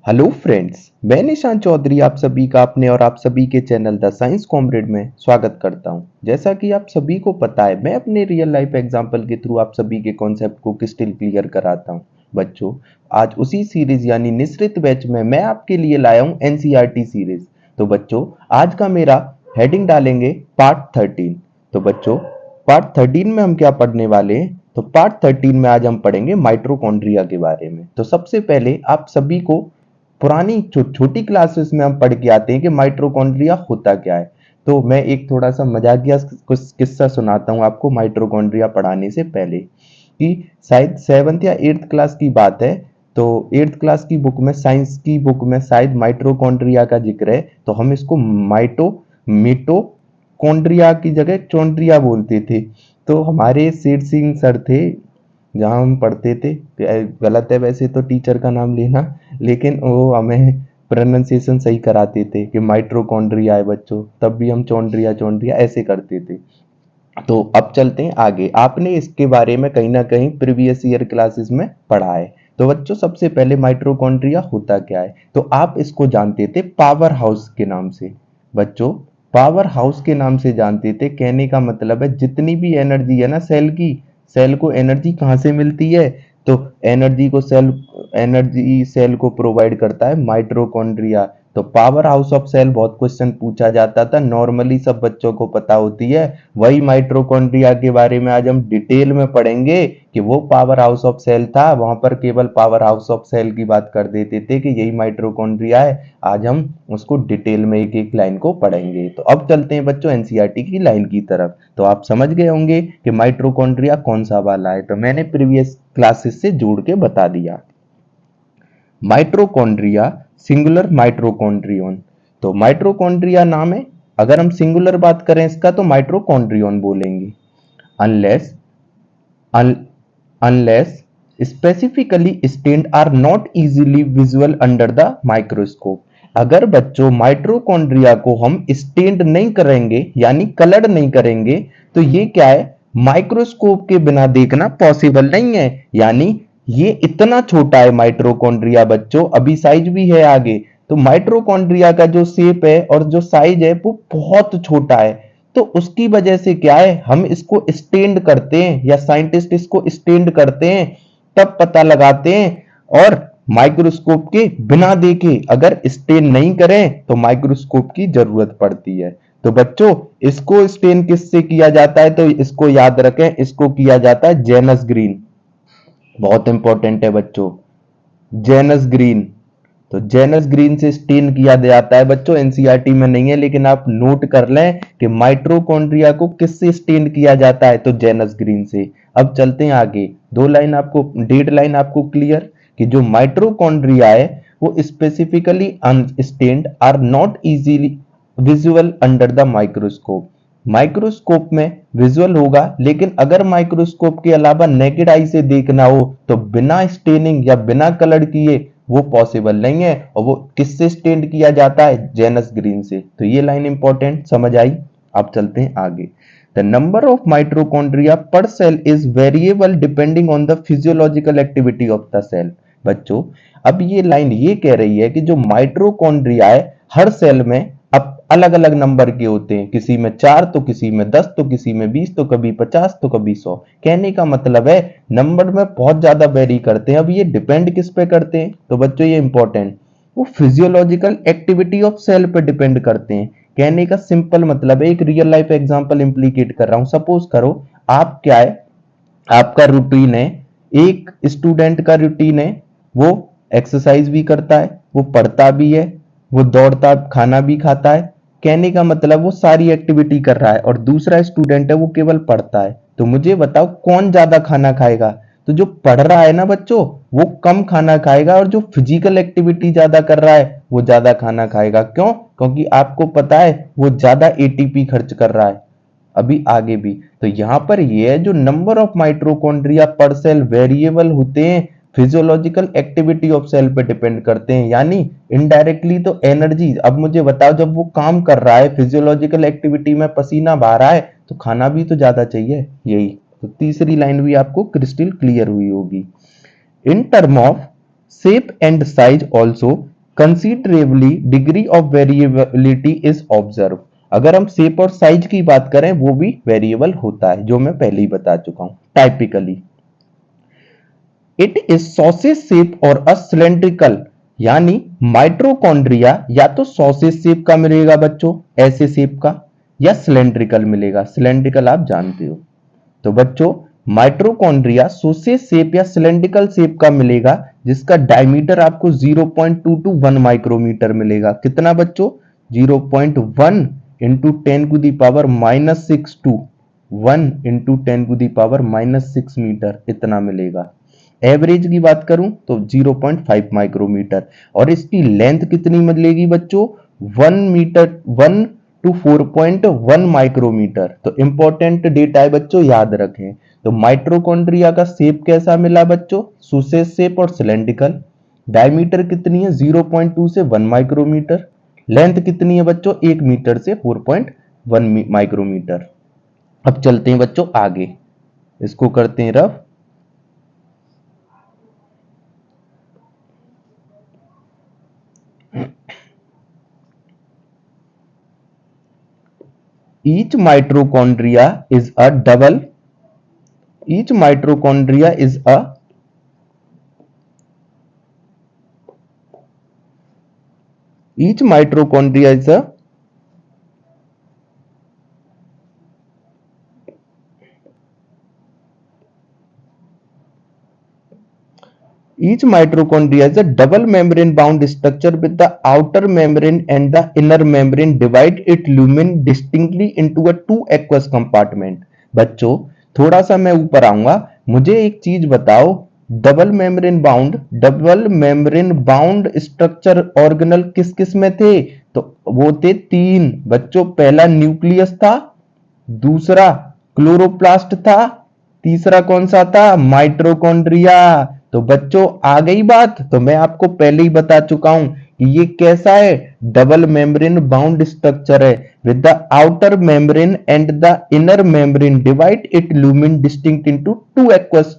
Hello friends, मैं निशान चौधरी आप सभी का अपने और आप सभी के चैनल द साइंस कॉमरेड में स्वागत करता हूं। जैसा कि आप सभी को पता है, मैं अपने रियल लाइफ एग्जांपल के थ्रू आप सभी के कॉन्सेप्ट को क्रिस्टल क्लियर कराता हूं। बच्चों, आज उसी सीरीज यानी निश्रित बैच में मैं आपके लिए लाया हूं एनसीईआरटी सीरीज। तो बच्चों, आज का मेरा हेडिंग डालेंगे पार्ट 13। तो बच्चों, पार्ट 13 में हम क्या पढ़ने वाले हैं? तो पार्ट 13 में आज हम पढ़ेंगे माइटोकॉन्ड्रिया के बारे में। तो सबसे पहले आप सभी को पुरानी छोटी क्लासेस में हम पढ़ के आते हैं कि माइटोकॉन्ड्रिया होता क्या है। तो मैं एक थोड़ा सा मजाकिया कुछ किस्सा सुनाता हूँ आपको माइटोकॉन्ड्रिया पढ़ाने से पहले, कि शायद 7th या 8th क्लास की बात है। तो 8th क्लास की बुक में, साइंस की बुक में शायद माइटोकॉन्ड्रिया का जिक्र है, तो हम इसको मिटोकॉन्ड्रिया की जगह चोंड्रिया बोलते थे। तो हमारे शेर सिंह सर थे जहाँ हम पढ़ते थे, गलत है वैसे तो टीचर का नाम लेना, लेकिन वो हमें प्रोनाउंसिएशन सही कराते थे कि माइट्रोकॉन्ड्रिया है बच्चों, तब भी हम चौंड्रिया चौंड्रिया ऐसे करते थे। तो अब चलते हैं आगे। आपने इसके बारे में कहीं ना कहीं प्रीवियस ईयर क्लासेस में पढ़ा है। तो बच्चों, सबसे पहले माइट्रोकॉन्ड्रिया होता क्या है? तो आप इसको जानते थे पावर हाउस के नाम से। बच्चों, पावर हाउस के नाम से जानते थे, कहने का मतलब है जितनी भी एनर्जी है ना सेल की, सेल को एनर्जी कहाँ से मिलती है? तो एनर्जी सेल को प्रोवाइड करता है माइटोकॉन्ड्रिया। तो पावर हाउस ऑफ सेल बहुत क्वेश्चन पूछा जाता था, नॉर्मली सब बच्चों को पता होती है। वही माइटोकॉन्ड्रिया के बारे में आज हम डिटेल में पढ़ेंगे कि वो पावर हाउस ऑफ सेल था, वहां पर केवल पावर हाउस ऑफ सेल की बात कर देते थे कि यही माइटोकॉन्ड्रिया है। आज हम उसको डिटेल में एक एक लाइन को पढ़ेंगे। तो अब चलते हैं बच्चों एनसीईआरटी की लाइन की तरफ। तो आप समझ गए होंगे कि माइटोकॉन्ड्रिया कौन सा वाला है, तो मैंने प्रीवियस क्लासेस से जोड़ के बता दिया। Mitochondria singular mitochondrion. तो माइटोकॉन्ड्रिया नाम है, अगर हम सिंगुलर बात करें इसका तो माइटोकॉन्ड्रियन बोलेंगे। Unless unless specifically stained are not easily visible under the microscope। अगर बच्चों माइटोकॉन्ड्रिया को हम स्टेंड नहीं करेंगे यानी कलर नहीं करेंगे, तो ये क्या है, माइक्रोस्कोप के बिना देखना पॉसिबल नहीं है। यानी ये इतना छोटा है माइटोकॉन्ड्रिया बच्चों, अभी साइज भी है आगे। तो माइटोकॉन्ड्रिया का जो शेप है और जो साइज है वो बहुत छोटा है। तो उसकी वजह से क्या है, हम इसको स्टेंड करते हैं या साइंटिस्ट इसको स्टेंड करते हैं, तब पता लगाते हैं। और माइक्रोस्कोप के बिना देखे अगर स्टेन नहीं करें तो माइक्रोस्कोप की जरूरत पड़ती है। तो बच्चों, इसको स्टेन किससे किया जाता है? तो इसको याद रखें, इसको किया जाता है जेनस ग्रीन। बहुत इंपॉर्टेंट है बच्चों, जेनस ग्रीन। तो जेनस ग्रीन से स्टेन किया जाता है बच्चों, एनसीईआरटी में नहीं है लेकिन आप नोट कर लें कि माइटोकॉन्ड्रिया को किससे स्टेन किया जाता है, तो जेनस ग्रीन से। अब चलते हैं आगे, दो लाइन आपको, डेड लाइन आपको क्लियर, कि जो माइटोकॉन्ड्रिया है वो specifically unstained are not easily visual under the microscope. Microscope में विजुअल होगा, लेकिन अगर माइक्रोस्कोप के अलावा नेकेड आई से देखना हो तो बिना स्टेनिंग या बिना कलर किए वो पॉसिबल नहीं है। और वो किससे स्टेंड किया जाता है? जेनस ग्रीन से। तो ये लाइन इंपॉर्टेंट समझ आई। अब चलते हैं आगे। The number of mitochondria per cell is variable depending on the physiological activity of the cell. बच्चों, अब ये लाइन ये कह रही है कि जो माइटोकॉन्ड्रिया है हर सेल में अब अलग अलग नंबर के होते हैं, किसी में 4 तो किसी में 10 तो किसी में 20 तो कभी 50 तो कभी 100। कहने का मतलब है नंबर में बहुत ज्यादा वेरी करते हैं। अब ये डिपेंड किस पे करते हैं? तो बच्चों ये इंपॉर्टेंट, वो फिजियोलॉजिकल एक्टिविटी ऑफ सेल पे डिपेंड करते हैं। कहने का सिंपल मतलब है, एक रियल लाइफ एग्जांपल इंप्लीकेट कर रहा हूं। सपोज करो आप क्या है, आपका रूटीन है, एक स्टूडेंट का रूटीन है, वो एक्सरसाइज भी करता है, वो पढ़ता भी है, वो दौड़ता, खाना भी खाता है। कहने का मतलब वो सारी एक्टिविटी कर रहा है। और दूसरा स्टूडेंट है वो केवल पढ़ता है। तो मुझे बताओ कौन ज्यादा खाना खाएगा? तो जो पढ़ रहा है ना बच्चों, वो कम खाना खाएगा, और जो फिजिकल एक्टिविटी ज्यादा कर रहा है वो ज्यादा खाना खाएगा। क्यों? क्योंकि आपको पता है वो ज्यादा एटीपी खर्च कर रहा है। अभी आगे भी, तो यहां पर ये है, जो number of mitochondria per cell variable होते हैं, फिजियोलॉजिकल एक्टिविटी ऑफ सेल पे डिपेंड करते हैं। यानी इनडायरेक्टली तो एनर्जी, अब मुझे बताओ जब वो काम कर रहा है फिजियोलॉजिकल एक्टिविटी में, पसीना बहा रहा है, तो खाना भी तो ज्यादा चाहिए। यही तो तीसरी लाइन भी आपको क्रिस्टल क्लियर हुई होगी। In term of shape and size also considerably degree of variability is observe. अगर हम शेप और साइज की बात करें वो भी वेरिएबल होता है, जो मैं पहले ही बता चुका हूं। Typically it is sausage shape और अ सिलेंड्रिकल, यानी माइट्रोकॉन्ड्रिया या तो सॉसेज शेप का मिलेगा बच्चों, ऐसे शेप का, या सिलेंड्रिकल मिलेगा। सिलेंड्रिकल आप जानते हो। तो बच्चों माइट्रोकॉन्ड्रिया सोसेज शेप या सिलेंड्रिकल शेप का मिलेगा, जिसका डायमीटर आपको 0.2 to 1 माइक्रोमीटर मिलेगा। कितना बच्चों? 0.1 इंटू 10⁻⁻6 टू 1 इंटू 10⁻⁻6 मीटर, इतना मिलेगा। एवरेज की बात करूं तो 0.5 माइक्रोमीटर। और इसकी लेंथ कितनी मिलेगी बच्चों? 1 मीटर, 1 to 4.1 माइक्रोमीटर। तो इंपॉर्टेंट डेटा है बच्चों, याद रखें। तो माइट्रोकॉन्ड्रिया का शेप कैसा मिला बच्चों? सुसेज शेप और सिलेंड्रिकल। डायमीटर कितनी है? 0.2 से 1 माइक्रोमीटर। लेंथ कितनी है बच्चों? 1 मीटर से 4.1 माइक्रोमीटर। अब चलते हैं बच्चों आगे, इसको करते हैं rough. Each mitochondria is a double. Each mitochondria is a each mitochondria is a each mitochondria is a double membrane bound structure with the outer membrane and the inner membrane divide its lumen distinctly into a two aqueous compartment. बच्चों थोड़ा सा मैं ऊपर आऊंगा, मुझे एक चीज बताओ, double membrane bound structure organelle किस किस में थे? तो वो थे 3 बच्चों। पहला न्यूक्लियस था, दूसरा क्लोरोप्लास्ट था, तीसरा कौन सा था? माइटोकॉन्ड्रिया। तो बच्चों आ गई बात। तो मैं आपको पहले ही बता चुका हूं कि ये कैसा है? डबल मेम्ब्रेन बाउंड स्ट्रक्चर है with the outer membrane and the inner membrane divide it lumen distinct into two aqueous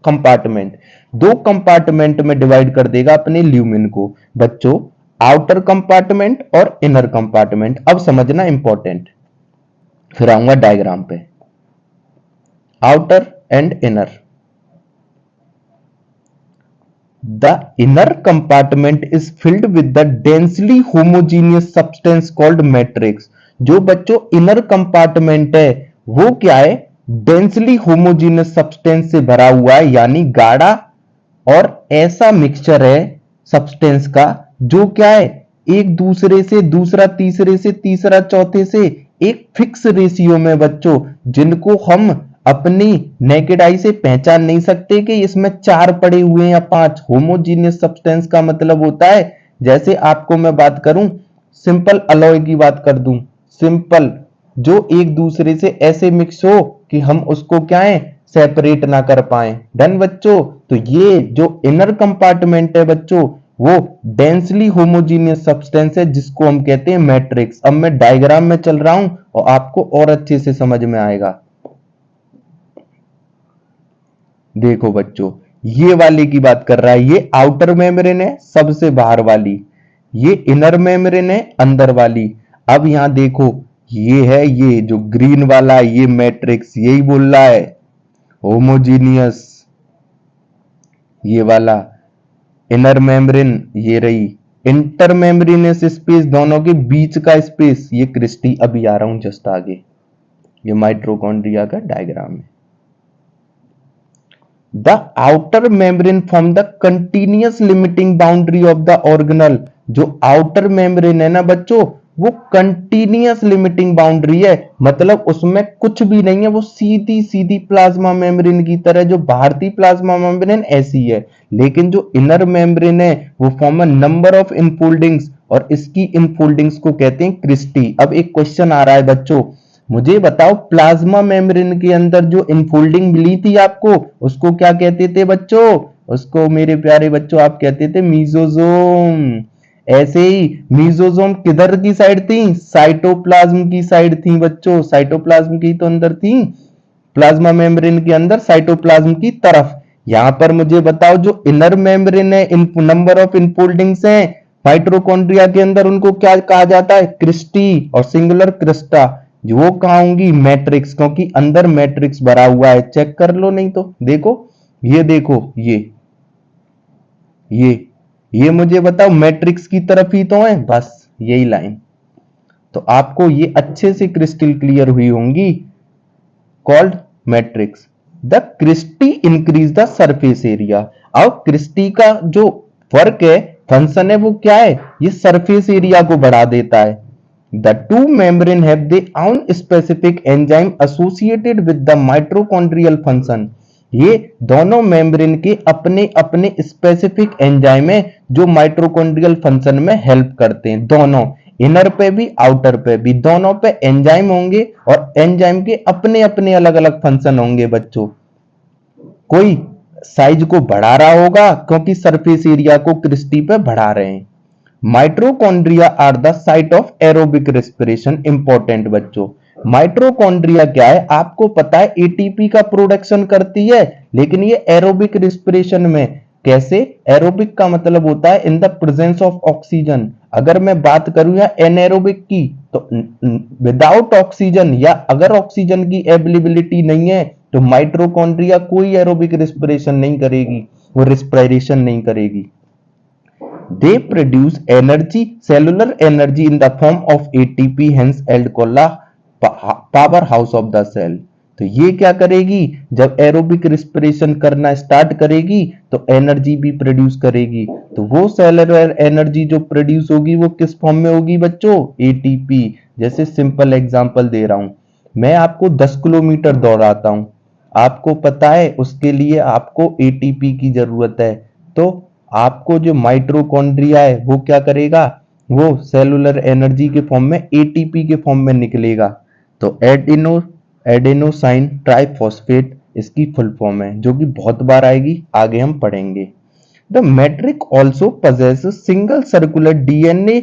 compartment. 2 compartment में डिवाइड कर देगा अपने ल्यूमिन को बच्चों, आउटर कंपार्टमेंट और इनर कंपार्टमेंट। अब समझना इंपॉर्टेंट, फिर आऊंगा डायग्राम पे। Outer and inner. The inner compartment is filled with the densely homogeneous substance called matrix. जो बच्चों इनर कंपार्टमेंट है वो क्या है? डेंसली होमोजीनियस सब्सटेंस से भरा हुआ है, यानी गाढ़ा और ऐसा मिक्सचर है सब्सटेंस का जो क्या है? एक दूसरे से, दूसरा तीसरे से, तीसरा चौथे से एक फिक्स रेशियो में बच्चों, जिनको हम अपनी नेकेड आई से पहचान नहीं सकते कि इसमें 4 पड़े हुए हैं या 5। होमोजीनियस सब्सटेंस का मतलब होता है, जैसे आपको मैं बात करूं, सिंपल अलॉय की बात कर दूं, सिंपल जो एक दूसरे से ऐसे मिक्स हो कि हम उसको क्या है? सेपरेट ना कर पाए। डन बच्चों। तो ये जो इनर कंपार्टमेंट है बच्चों, वो डेंसली होमोजीनियस सब्सटेंस है जिसको हम कहते हैं मैट्रिक्स। अब मैं डायग्राम में चल रहा हूं और आपको और अच्छे से समझ में आएगा। देखो बच्चों, ये वाले की बात कर रहा है, ये आउटर मेम्ब्रेन है सबसे बाहर वाली, ये इनर मेम्ब्रेन है अंदर वाली। अब यहां देखो, ये है, ये जो ग्रीन वाला, ये मैट्रिक्स, यही बोल रहा है होमोजीनियस। ये वाला इनर मेम्ब्रेन, ये रही इंटर मेम्ब्रेनस स्पेस, दोनों के बीच का स्पेस, ये क्रिस्टी। अभी आ रहा हूं जस्ट आगे, ये माइटोकॉन्ड्रिया का डायग्राम है। The outer membrane form the continuous limiting boundary of the organelle. जो outer membrane है ना बच्चों, वो continuous limiting boundary है, मतलब उसमें कुछ भी नहीं है, वो सीधी सीधी प्लाज्मा मेम्ब्रेन की तरह, जो भारतीय प्लाज्मा मेम्ब्रेन ऐसी है। लेकिन जो इनर मेम्ब्रेन है वो form a number of infoldings, और इसकी इनफोल्डिंग्स को कहते हैं क्रिस्टी। अब एक क्वेश्चन आ रहा है बच्चों, मुझे बताओ प्लाज्मा मेम्ब्रेन के अंदर जो इनफोल्डिंग मिली थी आपको, उसको क्या कहते थे बच्चों? उसको मेरे प्यारे बच्चों आप कहते थे मीजोजोम। ऐसे ही मीजोजोम किधर की साइड थी? साइटोप्लाज्म की साइड थी बच्चों। साइटोप्लाज्म की तो अंदर थी, प्लाज्मा मेम्ब्रेन के अंदर साइटोप्लाज्म की तरफ। यहां पर मुझे बताओ जो इनर मेम्ब्रेन है, नंबर ऑफ इनफोल्डिंग्स हैं माइटोकॉन्ड्रिया के अंदर उनको क्या कहा जाता है, क्रिस्टी और सिंगुलर क्रिस्टा। वो कहाँ होंगी, मैट्रिक्स, क्योंकि अंदर मैट्रिक्स भरा हुआ है। चेक कर लो, नहीं तो देखो, ये देखो, ये मुझे बताओ मैट्रिक्स की तरफ ही तो है, बस यही लाइन। तो आपको ये अच्छे से क्रिस्टल क्लियर हुई होंगी, called matrix. The cristae increase the surface area. अब क्रिस्टी का जो वर्क है, फंक्शन है, वो क्या है, ये सरफेस एरिया को बढ़ा देता है। The two membrane have their own specific enzyme associated with the mitochondrial function। ये दोनों मेम्ब्रेन के अपने अपने स्पेसिफिक एंजाइम है जो माइटोकॉन्ड्रियल फंक्शन में हेल्प करते हैं। दोनों, इनर पे भी आउटर पे भी, दोनों पे एंजाइम होंगे और एंजाइम के अपने अपने अलग अलग फंक्शन होंगे बच्चों। कोई साइज को बढ़ा रहा होगा क्योंकि सरफेस एरिया को क्रिस्टी पे बढ़ा रहे हैं। Mitochondria are the site of aerobic respiration. Important बच्चों, माइटोकॉन्ड्रिया क्या है, आपको पता है एटीपी का प्रोडक्शन करती है, लेकिन ये एरोबिक रेस्पिरेशन में कैसे, एरोबिक का मतलब होता है in the presence of oxygen. अगर मैं बात करूं या एनएरोबिक की, तो विदाउट ऑक्सीजन, या अगर ऑक्सीजन की अवेलेबिलिटी नहीं है तो माइटोकॉन्ड्रिया कोई एरोबिक रेस्पिरेशन नहीं करेगी, वो रेस्पिरेशन नहीं करेगी। They produce energy, cellular energy in the form of ATP, hence called power house of the cell। तो ये क्या करेगी, जब एरोबिक रिस्पिरेशन करना स्टार्ट करेगी तो एनर्जी भी प्रोड्यूस करेगी। तो वो सेलुलर एनर्जी जो प्रोड्यूस होगी वो किस फॉर्म में होगी बच्चों, एटीपी। जैसे सिंपल एग्जांपल दे रहा हूं, मैं आपको 10 किलोमीटर दौड़ाता हूं, आपको पता है उसके लिए आपको एटीपी की जरूरत है। तो आपको जो माइटोकॉन्ड्रिया है वो क्या करेगा, वो सेलुलर एनर्जी के फॉर्म में एटीपी के फॉर्म में निकलेगा। तो एडेनोसाइन ट्राइफॉस्फेट इसकी फुल फॉर्म है, जो कि बहुत बार आएगी, आगे हम पढ़ेंगे। The matrix also possesses single circular DNA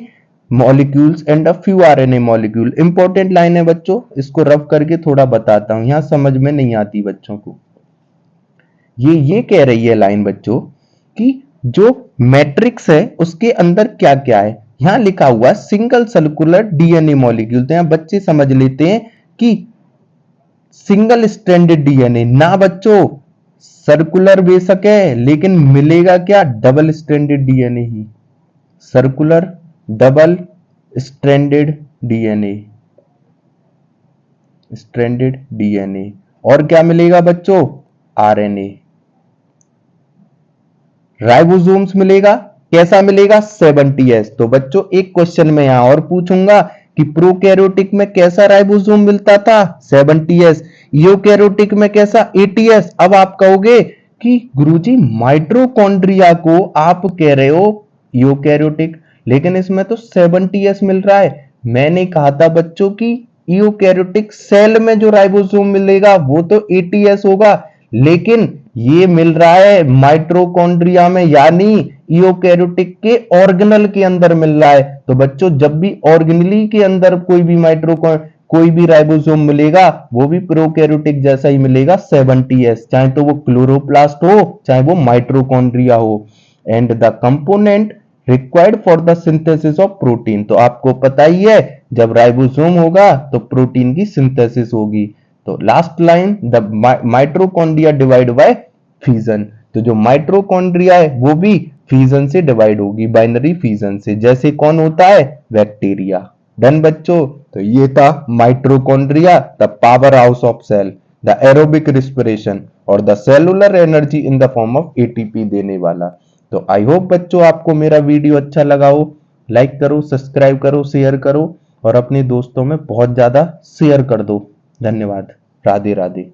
molecules and a few RNA molecule. Important line है बच्चों, इसको रफ करके थोड़ा बताता हूं, यहां समझ में नहीं आती बच्चों को। ये कह रही है लाइन बच्चों कि जो मैट्रिक्स है उसके अंदर क्या क्या है। यहां लिखा हुआ सिंगल सर्कुलर डीएनए मॉलिक्यूल, तो यहां बच्चे समझ लेते हैं कि सिंगल स्ट्रैंडेड डीएनए ना बच्चों, सर्कुलर बेशक है लेकिन मिलेगा क्या, डबल स्ट्रैंडेड डीएनए ही। Circular double stranded DNA, stranded DNA. और क्या मिलेगा बच्चों, आरएनए। राइबोसोम्स मिलेगा, कैसा मिलेगा, 70s। तो बच्चों एक क्वेश्चन में यहां और पूछूंगा कि प्रोकैरियोटिक में कैसा राइबोसोम मिलता था, 70s। यूकैरियोटिक में कैसा, 80s। अब आप कहोगे कि गुरुजी माइटोकॉन्ड्रिया को आप कह रहे हो यूकैरियोटिक, लेकिन इसमें तो 70s मिल रहा है। मैंने कहा था बच्चों की यूकैरियोटिक सेल में जो राइबोसोम मिलेगा वो तो 80s होगा, लेकिन ये मिल रहा है माइटोकॉन्ड्रिया में, यानी यूकैरियोटिक के ऑर्गेनल के अंदर मिल रहा है। तो बच्चों जब भी ऑर्गेनली के अंदर कोई भी राइबोसोम मिलेगा वो भी प्रोकैरियोटिक जैसा ही मिलेगा, 70s, चाहे तो वो क्लोरोप्लास्ट हो चाहे वो माइटोकॉन्ड्रिया हो। And the component required for the synthesis of protein. तो आपको पता ही है जब राइबोसोम होगा तो प्रोटीन की सिंथेसिस होगी। तो last line, the mitochondria divide by fission. तो जो माइटोकॉन्ड्रिया है वो भी फिजन से डिवाइड होगी, बाइनरी फिजन से, जैसे कौन होता है, बैक्टीरिया। डन बच्चों, तो ये था mitochondria, the power house of cell, the aerobic respiration और the cellular energy in the form of ATP देने वाला। तो आई होप बच्चों आपको मेरा वीडियो अच्छा लगा हो। लाइक करो, सब्सक्राइब करो, शेयर करो और अपने दोस्तों में बहुत ज्यादा शेयर कर दो। धन्यवाद। राधे राधे।